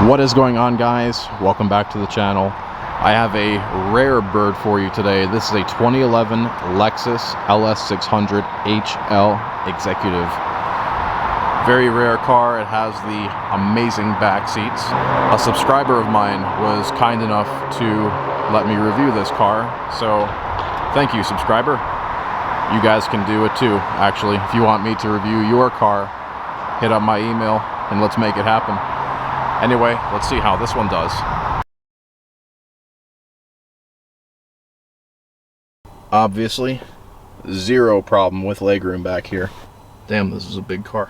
What is going on, guys? Welcome back to the channel. I have a rare bird for you today. This is a 2011 Lexus LS 600 HL Executive. Very rare car. It has the amazing back seats. A subscriber of mine was kind enough to let me review this car, so thank you, subscriber. You guys can do it too, actually. If you want me to review your car, hit up my email and let's make it happen. Anyway, let's see how this one does. Obviously, zero problem with legroom back here. Damn, this is a big car.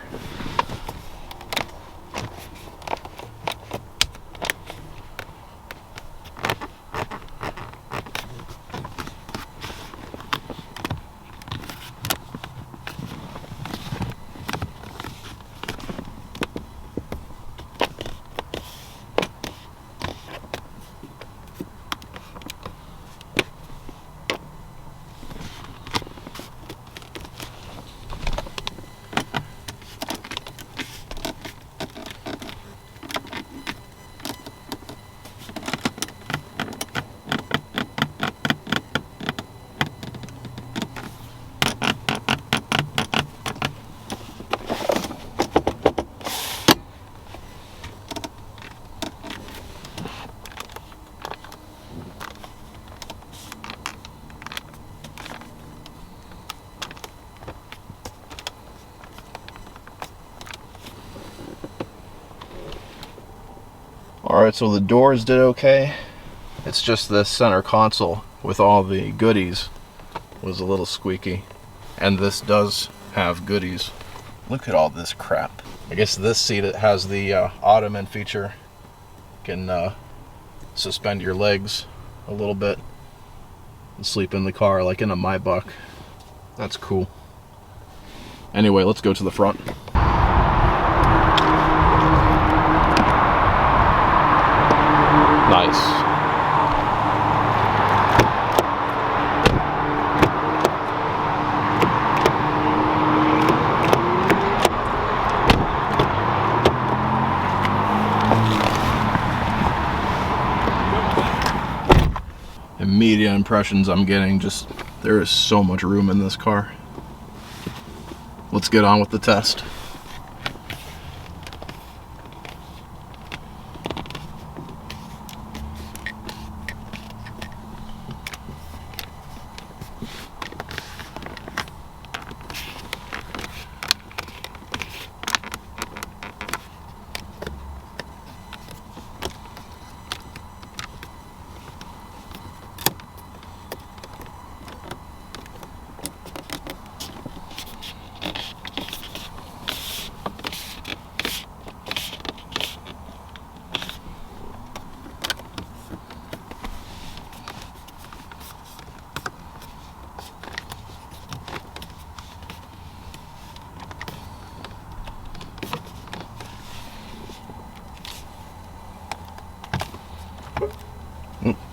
Alright, so the doors did okay. It's just this center console with all the goodies was a little squeaky. And this does have goodies. Look at all this crap. I guess this seat, it has the ottoman feature. You can suspend your legs a little bit and sleep in the car like in a Maybach. That's cool. Anyway, let's go to the front. Nice. Immediate impressions I'm getting, just there is so much room in this car. Let's get on with the test.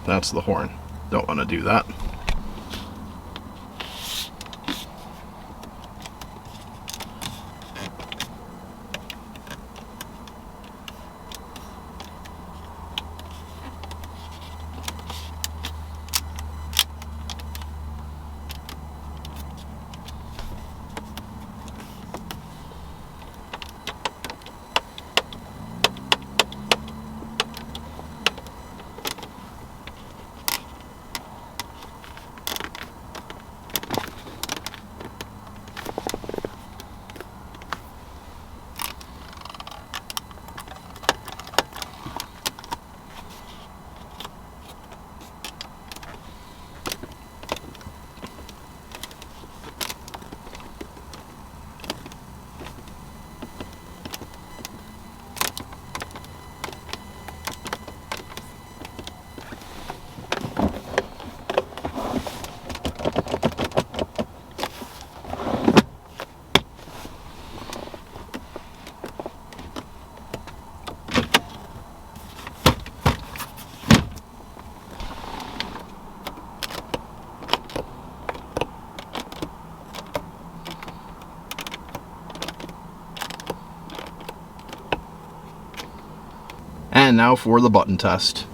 That's the horn. Don't want to do that. And now for the button test.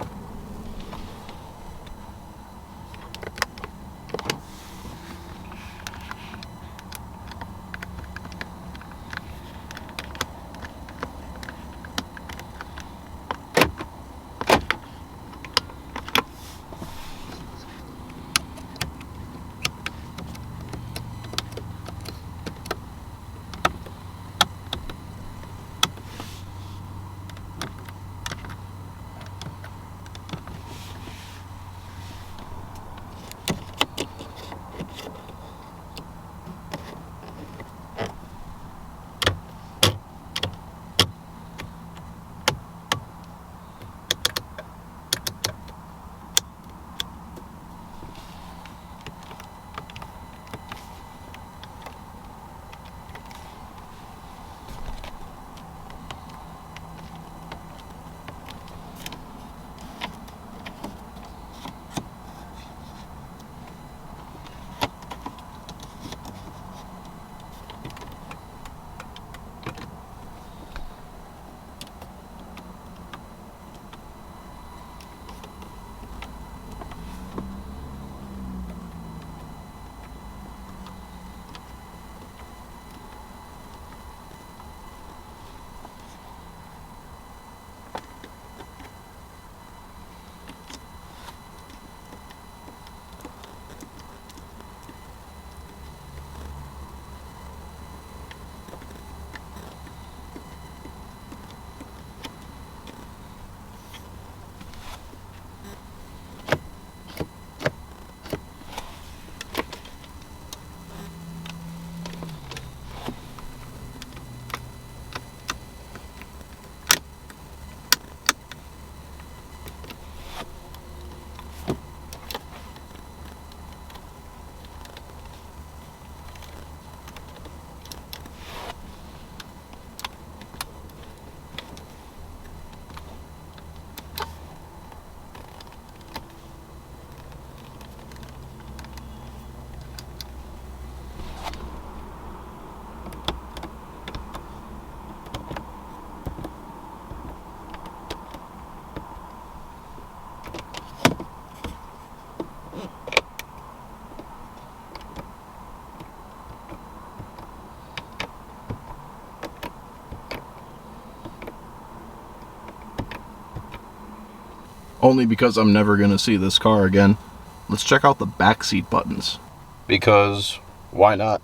Only because I'm never going to see this car again. Let's check out the backseat buttons. Because why not?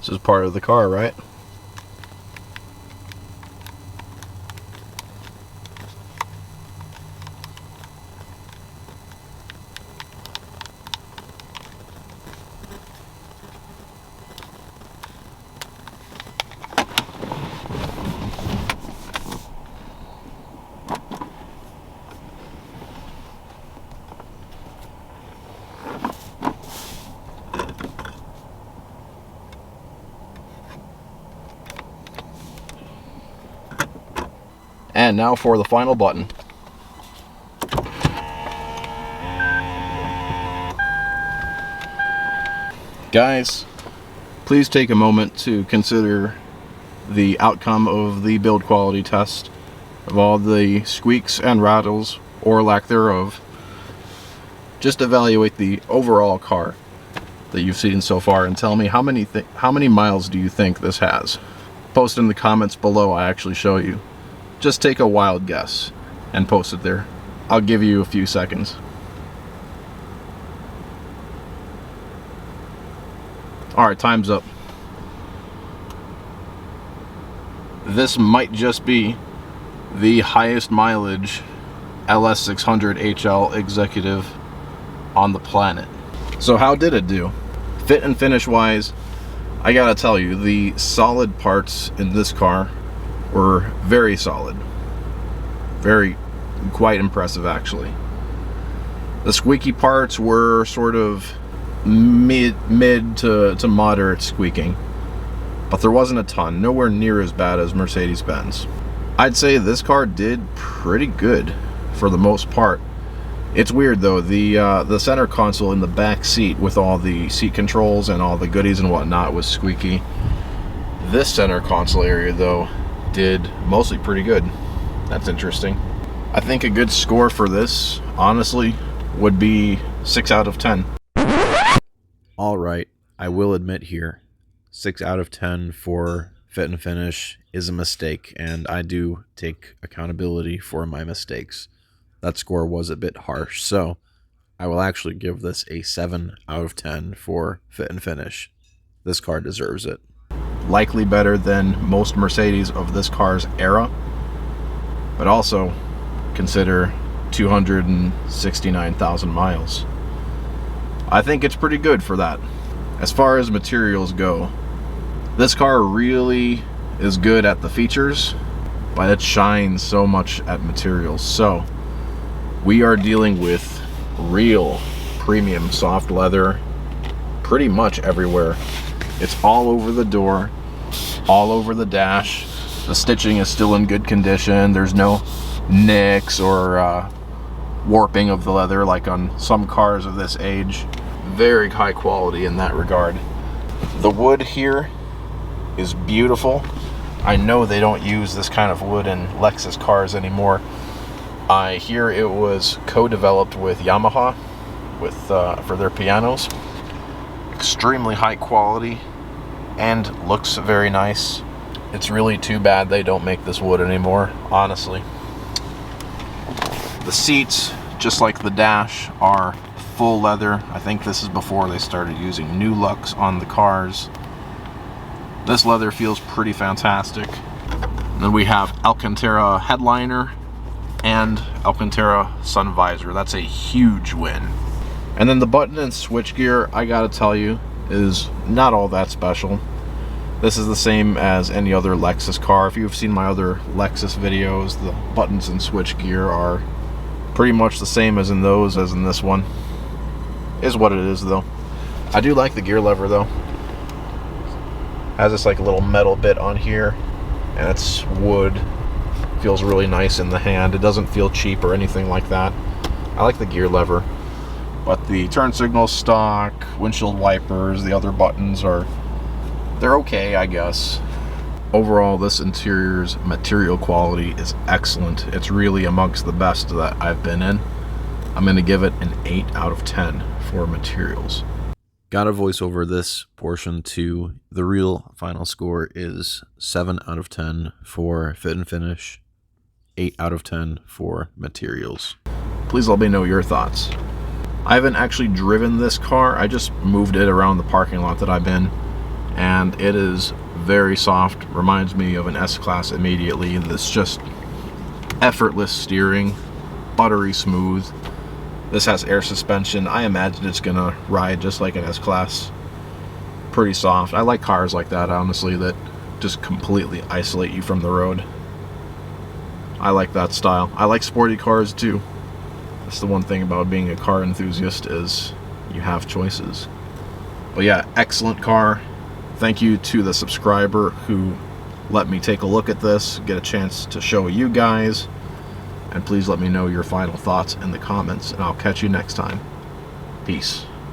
This is part of the car, right? And now for the final button. Guys, please take a moment to consider the outcome of the build quality test, of all the squeaks and rattles, or lack thereof. Just evaluate the overall car. that you've seen so far, and tell me how many miles do you think this has. Post in the comments below. I actually show you. Just take a wild guess and post it there. I'll give you a few seconds. Alright, time's up. This might just be the highest mileage LS 600 HL executive on the planet. So how did it do? Fit and finish wise, I gotta tell you, the solid parts in this car were very solid. Quite impressive actually. The squeaky parts were sort of mid to moderate squeaking, but there wasn't a ton, nowhere near as bad as Mercedes-Benz. I'd say this car did pretty good for the most part. It's weird though, the center console in the back seat with all the seat controls and all the goodies and whatnot was squeaky. This center console area though did mostly pretty good. That's interesting. I think a good score for this, honestly, would be 6 out of 10. Alright, I will admit here, 6 out of 10 for fit and finish is a mistake, and I do take accountability for my mistakes. That score was a bit harsh, so I will actually give this a 7 out of 10 for fit and finish. This car deserves it. Likely better than most Mercedes of this car's era, but also consider 269,000 miles. I think it's pretty good for that. As far as materials go, this car really is good at the features, but it shines so much at materials. So we are dealing with real premium soft leather pretty much everywhere. It's all over the door, all over the dash. The stitching is still in good condition. There's no nicks or warping of the leather like on some cars of this age. Very high quality in that regard. The wood here is beautiful. I know they don't use this kind of wood in Lexus cars anymore. I hear it was co-developed with Yamaha for their pianos. Extremely high quality and looks very nice. It's really too bad they don't make this wood anymore, honestly. The seats, just like the dash, are full leather. I think this is before they started using new looks on the cars. This leather feels pretty fantastic. Then we have Alcantara headliner and Alcantara sun visor. That's a huge win. And then the button and switchgear, I gotta tell you, is not all that special. This is the same as any other Lexus car. If you've seen my other Lexus videos, the buttons and switchgear are pretty much the same as in those as in this one. Is what it is though. I do like the gear lever though. Has this like a little metal bit on here, and it's wood. Feels really nice in the hand. It doesn't feel cheap or anything like that. I like the gear lever, but the turn signal stock, windshield wipers, the other buttons they're okay, I guess. Overall, this interior's material quality is excellent. It's really amongst the best that I've been in. I'm going to give it an 8 out of 10 for materials. Gotta voice over this portion too. The real final score is 7 out of 10 for fit and finish, 8 out of 10 for materials. Please let me know your thoughts. I haven't actually driven this car. I just moved it around the parking lot that I've been, and it is very soft. Reminds me of an S-Class immediately. This just effortless steering, buttery smooth. This has air suspension. I imagine it's gonna ride just like an S-Class. Pretty soft. I like cars like that, honestly, that just completely isolate you from the road. I like that style. I like sporty cars too. That's the one thing about being a car enthusiast, is you have choices. But yeah, excellent car. Thank you to the subscriber who let me take a look at this, get a chance to show you guys. And please let me know your final thoughts in the comments, and I'll catch you next time. Peace.